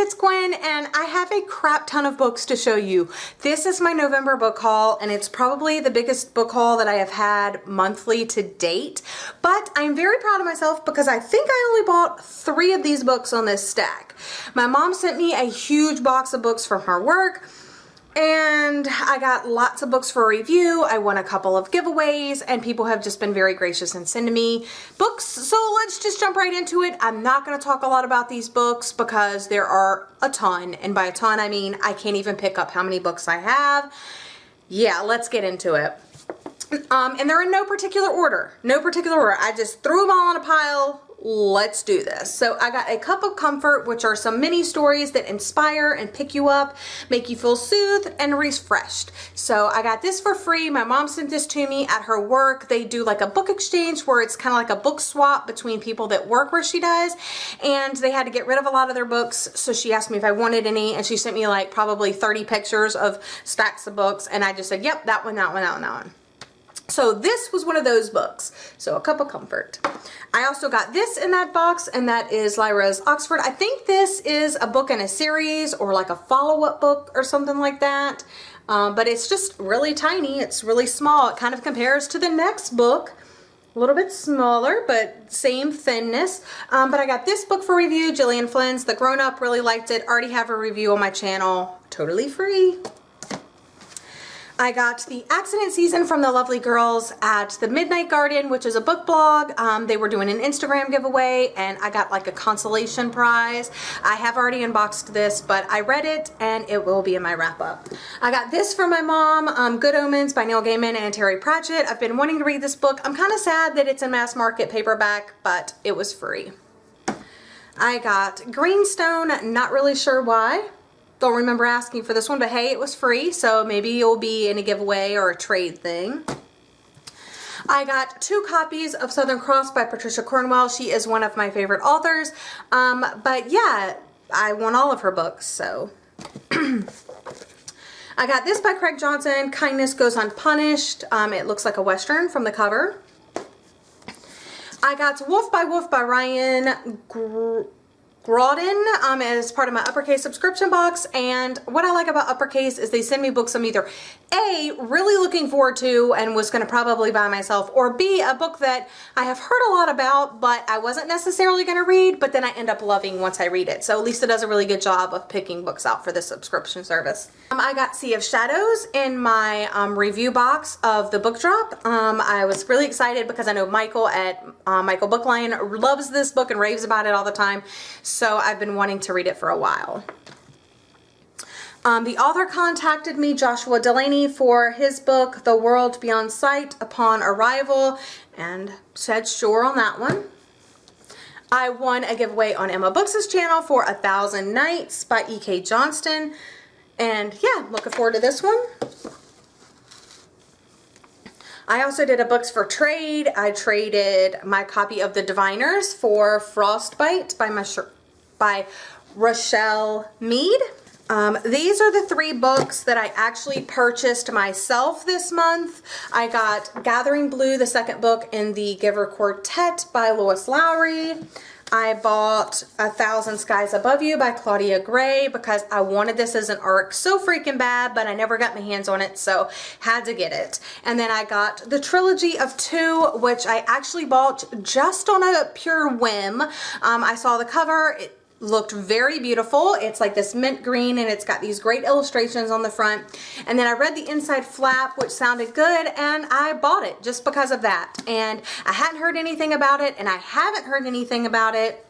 it's Gwen, and I have a crap ton of books to show you. This is my November book haul, and it's probably the biggest book haul that I have had monthly to date, but I'm very proud of myself because I think I only bought 3 of these books on this stack. My mom sent me a huge box of books from her work, and I got lots of books for review. I won a couple of giveaways, and people have just been very gracious in sending me books. So let's just jump right into it. I'm not going to talk a lot about these books because there are a ton, and by a ton I mean I can't even pick up how many books I have. Yeah, let's get into it. And they're in no particular order. No particular order. I just threw them all in a pile. Let's do this. So I got A Cup of Comfort, which are some mini stories that inspire and pick you up, make you feel soothed and refreshed. So I got this for free. My mom sent this to me at her work. They do like a book exchange where it's kind of like a book swap between people that work where she does, and they had to get rid of a lot of their books, so she asked me if I wanted any, and she sent me like probably 30 pictures of stacks of books, and I just said, yep, that one, that one, that one, that one. So this was one of those books. So A Cup of Comfort. I also got this in that box, and that is Lyra's Oxford. I think this is a book in a series or like a follow-up book or something like that. But it's just really tiny. It's really small. It kind of compares to the next book. A little bit smaller, but same thinness. But I got this book for review, Gillian Flynn's The Grown Up. Really liked it. Already have a review on my channel. Totally free. I got The Accident Season from the lovely girls at the Midnight Garden, which is a book blog. They were doing an Instagram giveaway, and I got like a consolation prize. I have already unboxed this, but I read it, and it will be in my wrap-up. I got this from my mom, Good Omens by Neil Gaiman and Terry Pratchett. I've been wanting to read this book. I'm kind of sad that it's a mass market paperback, but it was free. I got Greenstone, not really sure why. Don't remember asking for this one, but hey, it was free, so maybe it'll be in a giveaway or a trade thing. I got 2 copies of Southern Cross by Patricia Cornwell. She is one of my favorite authors, but yeah, I want all of her books, so. I got this by Craig Johnson, Kindness Goes Unpunished. It looks like a Western from the cover. I got Wolf by Ryan Graudin as part of my Uppercase subscription box, and what I like about Uppercase is they send me books I'm either A, really looking forward to and was going to probably buy myself, or B, a book that I have heard a lot about but I wasn't necessarily going to read, but then I end up loving once I read it. So Lisa does a really good job of picking books out for this subscription service. I got Sea of Shadows in my review box of the book drop. I was really excited because I know Michael at Michael Book Lion loves this book and raves about it all the time. So I've been wanting to read it for a while. The author contacted me, Joshua Delaney, for his book, The World Beyond Sight, upon arrival, and said sure on that one. I won a giveaway on Emma Books' channel for 1,000 Nights by E.K. Johnston, and yeah, looking forward to this one. I also did a books for trade. I traded my copy of The Diviners for Frostbite by Rochelle Mead. These are the 3 books that I actually purchased myself this month. I got Gathering Blue, the 2nd book in the Giver Quartet by Lois Lowry. I bought 1,000 Skies Above You by Claudia Gray because I wanted this as an ARC so freaking bad, but I never got my hands on it, so had to get it. And then I got the Trilogy of 2, which I actually bought just on a pure whim. I saw the cover. It looked very beautiful. It's like this mint green, and it's got these great illustrations on the front. And then I read the inside flap, which sounded good, and I bought it just because of that. And I hadn't heard anything about it, and I haven't heard anything about it.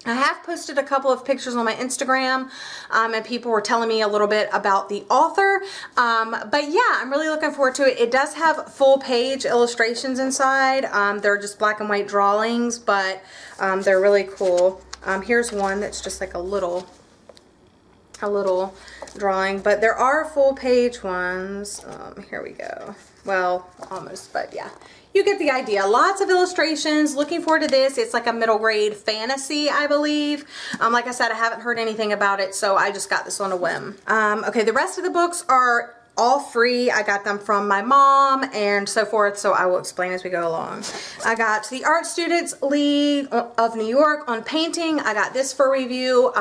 I have posted a couple of pictures on my Instagram, and people were telling me a little bit about the author. But yeah, I'm really looking forward to it. It does have full page illustrations inside. They're just black and white drawings, but they're really cool. Here's one that's just like a little drawing, but there are full page ones. Here we go. Well, almost, but yeah. You get the idea. Lots of illustrations. Looking forward to this. It's like a middle grade fantasy, I believe. Like I said, I haven't heard anything about it, so I just got this on a whim. Okay, the rest of the books are all free. I got them from my mom and so forth, so I will explain as we go along. I got the Art Students League of New York on painting. I got this for review.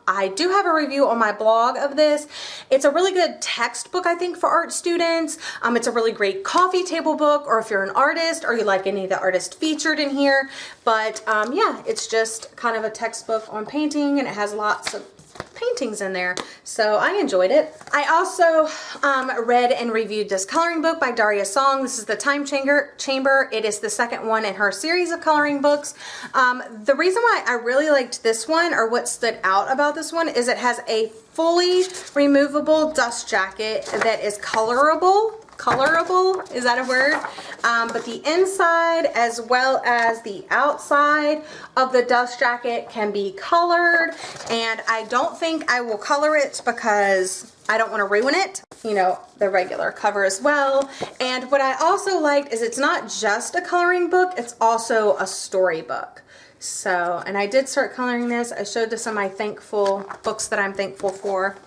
I do have a review on my blog of this. It's a really good textbook, I think, for art students. It's a really great coffee table book, or if you're an artist or you like any of the artists featured in here. But yeah, it's just kind of a textbook on painting, and it has lots of paintings in there, so I enjoyed it. I also read and reviewed this coloring book by Daria Song. This is the Time Chamber. It is the second one in her series of coloring books. The reason why I really liked this one, or what stood out about this one, is it has a fully removable dust jacket that is colorable. Colorable, is that a word? But the inside as well as the outside of the dust jacket can be colored, and I don't think I will color it because I don't want to ruin it. You know, the regular cover as well. And what I also liked is it's not just a coloring book, it's also a storybook. So, and I did start coloring this. I showed this on my thankful books that I'm thankful for.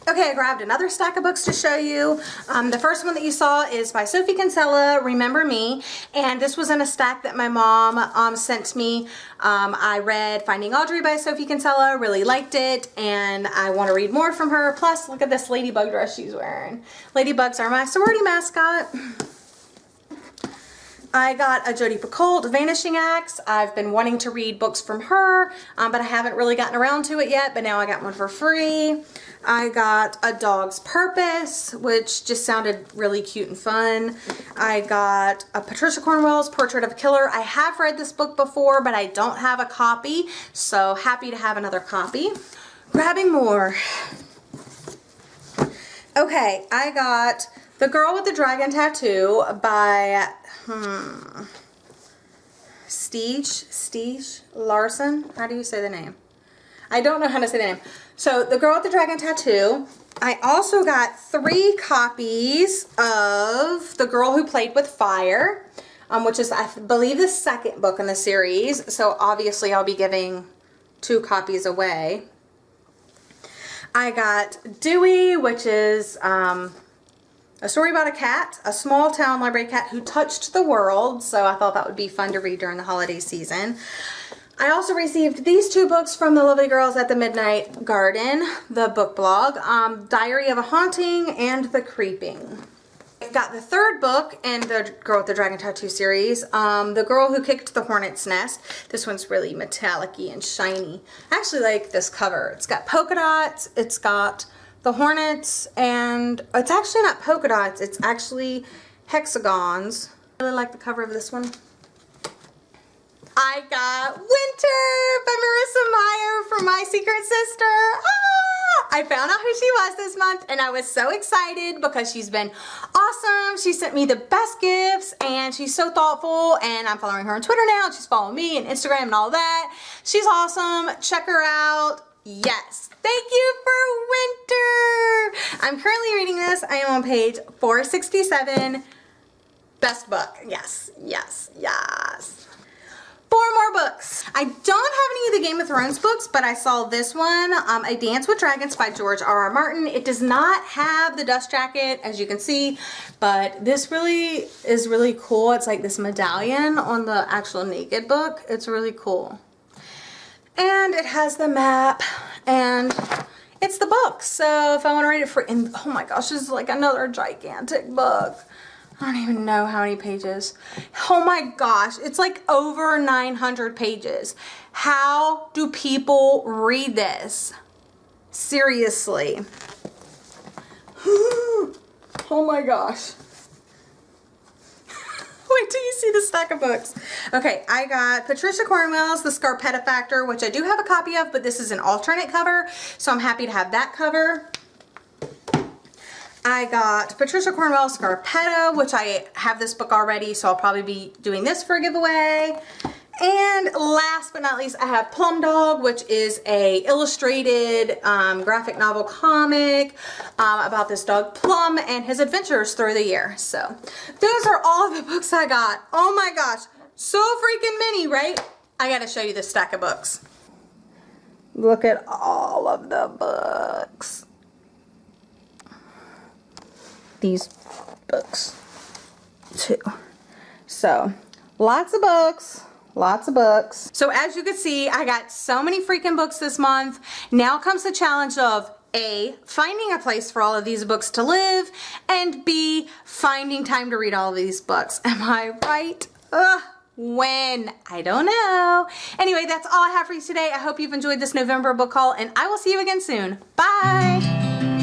Okay, I grabbed another stack of books to show you. The first one that you saw is by Sophie Kinsella, Remember Me, and this was in a stack that my mom sent me. I read Finding Audrey by Sophie Kinsella, really liked it, and I want to read more from her. Plus, look at this ladybug dress she's wearing. Ladybugs are my sorority mascot. I got a Jodi Picoult, Vanishing Acts. I've been wanting to read books from her, but I haven't really gotten around to it yet, but now I got one for free. I got A Dog's Purpose, which just sounded really cute and fun. I got a Patricia Cornwell's Portrait of a Killer. I have read this book before, but I don't have a copy, so happy to have another copy. Grabbing more. Okay, I got The Girl with the Dragon Tattoo by Stieg Larsson. How do you say the name? I don't know how to say the name. So, The Girl with the Dragon Tattoo. I also got 3 copies of The Girl Who Played with Fire, which is, I believe, the second book in the series. So, obviously, I'll be giving 2 copies away. I got Dewey, which is a story about a cat, a small town library cat who touched the world. So, I thought that would be fun to read during the holiday season. I also received these 2 books from the lovely girls at the Midnight Garden, the book blog, Diary of a Haunting and The Creeping. I got the 3rd book in the Girl with the Dragon Tattoo series, The Girl Who Kicked the Hornet's Nest. This one's really metallic-y and shiny. I actually like this cover. It's got polka dots, it's got the hornets, and it's actually not polka dots, it's actually hexagons. I really like the cover of this one. I got Winter by Marissa Meyer from My Secret Sister. I found out who she was this month, and I was so excited because she's been awesome. She sent me the best gifts, and she's so thoughtful, and I'm following her on Twitter now, and she's following me and Instagram and all that. She's awesome. Check her out. Yes. Thank you for Winter. I'm currently reading this. I am on page 467. Best book. Yes, yes, yes. 4 more books. I don't have any of the Game of Thrones books, but I saw this one, A Dance with Dragons by George R.R. Martin. It does not have the dust jacket, as you can see, but this really is really cool. It's like this medallion on the actual naked book. It's really cool. And it has the map, and it's the book. So if I want to read it for, oh my gosh, this is like another gigantic book. I don't even know how many pages. Oh my gosh, it's like over 900 pages. How do people read this? Seriously. Oh my gosh. Wait till you see the stack of books. Okay, I got Patricia Cornwell's The Scarpetta Factor, which I do have a copy of, but this is an alternate cover, so I'm happy to have that cover. I got Patricia Cornwell's Scarpetta, which I have this book already, so I'll probably be doing this for a giveaway. And last but not least, I have Plum Dog, which is a illustrated graphic novel comic about this dog Plum and his adventures through the year. So those are all of the books I got. Oh my gosh, so freaking many, right? I gotta show you this stack of books. Look at all of the books. These books too. So lots of books, Lots of books. So as you can see, I got so many freaking books this month. Now comes the challenge of A, finding a place for all of these books to live, and B, finding time to read all of these books. Am I right? When? I don't know. Anyway, that's all I have for you today. I hope you've enjoyed this November book haul, and I will see you again soon. Bye!